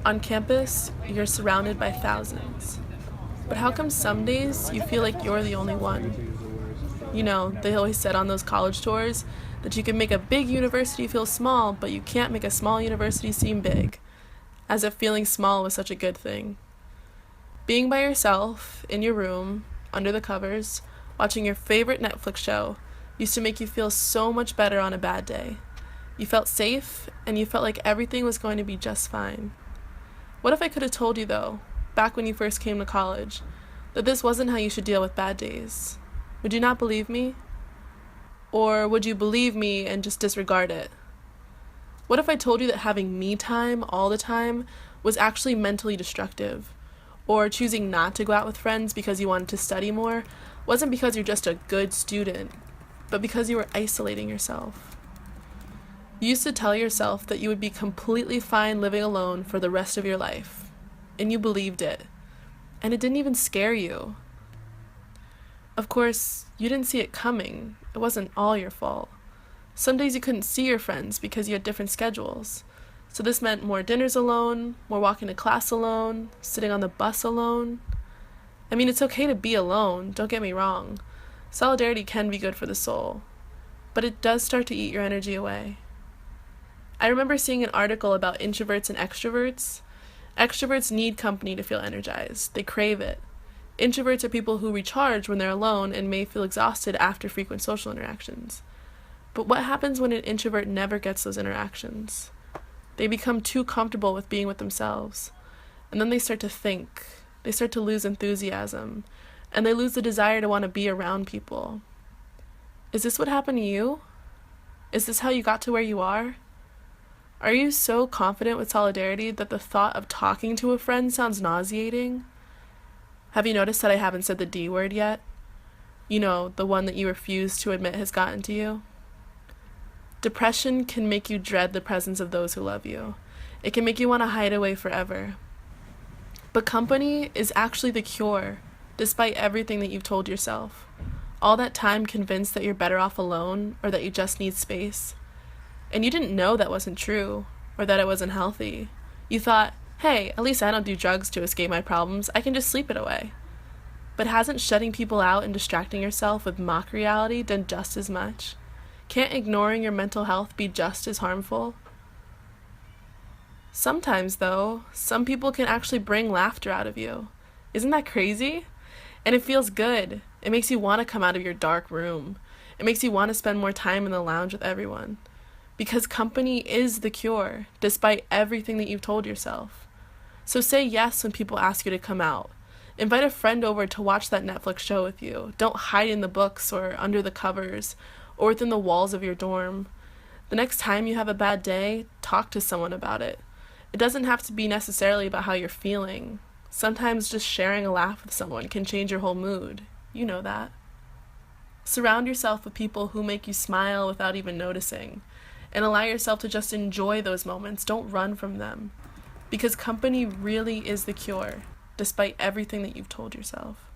On campus, you're surrounded by thousands. But how come some days you feel like you're the only one? You know, they always said on those college tours that you can make a big university feel small, but you can't make a small university seem big, as if feeling small was such a good thing. Being by yourself, in your room, under the covers, watching your favorite Netflix show, used to make you feel so much better on a bad day. You felt safe, and you felt like everything was going to be just fine. What if I could have told you, though, back when you first came to college, that this wasn't how you should deal with bad days? Would you not believe me? Or would you believe me and just disregard it? What if I told you that having me time all the time was actually mentally destructive? Or choosing not to go out with friends because you wanted to study more wasn't because you're just a good student, but because you were isolating yourself? You used to tell yourself that you would be completely fine living alone for the rest of your life, and you believed it, and it didn't even scare you. Of course, you didn't see it coming. It wasn't all your fault. Some days you couldn't see your friends because you had different schedules. So this meant more dinners alone, more walking to class alone, sitting on the bus alone. I mean, it's okay to be alone, don't get me wrong. Solidarity can be good for the soul, but it does start to eat your energy away. I remember seeing an article about introverts and extroverts. Extroverts need company to feel energized. They crave it. Introverts are people who recharge when they're alone and may feel exhausted after frequent social interactions. But what happens when an introvert never gets those interactions? They become too comfortable with being with themselves, and then they start to think. They start to lose enthusiasm, and they lose the desire to want to be around people. Is this what happened to you? Is this how you got to where you are? Are you so confident with solidarity that the thought of talking to a friend sounds nauseating? Have you noticed that I haven't said the D word yet? You know, the one that you refuse to admit has gotten to you? Depression can make you dread the presence of those who love you. It can make you want to hide away forever. But company is actually the cure, despite everything that you've told yourself. All that time convinced that you're better off alone, or that you just need space. And you didn't know that wasn't true, or that it wasn't healthy. You thought, hey, at least I don't do drugs to escape my problems, I can just sleep it away. But hasn't shutting people out and distracting yourself with mock reality done just as much? Can't ignoring your mental health be just as harmful? Sometimes, though, some people can actually bring laughter out of you. Isn't that crazy? And it feels good. It makes you want to come out of your dark room. It makes you want to spend more time in the lounge with everyone. Because company is the cure, despite everything that you've told yourself. So say yes when people ask you to come out. Invite a friend over to watch that Netflix show with you. Don't hide in the books or under the covers or within the walls of your dorm. The next time you have a bad day, talk to someone about it. It doesn't have to be necessarily about how you're feeling. Sometimes just sharing a laugh with someone can change your whole mood. You know that. Surround yourself with people who make you smile without even noticing, and allow yourself to just enjoy those moments. Don't run from them. Because company really is the cure, despite everything that you've told yourself.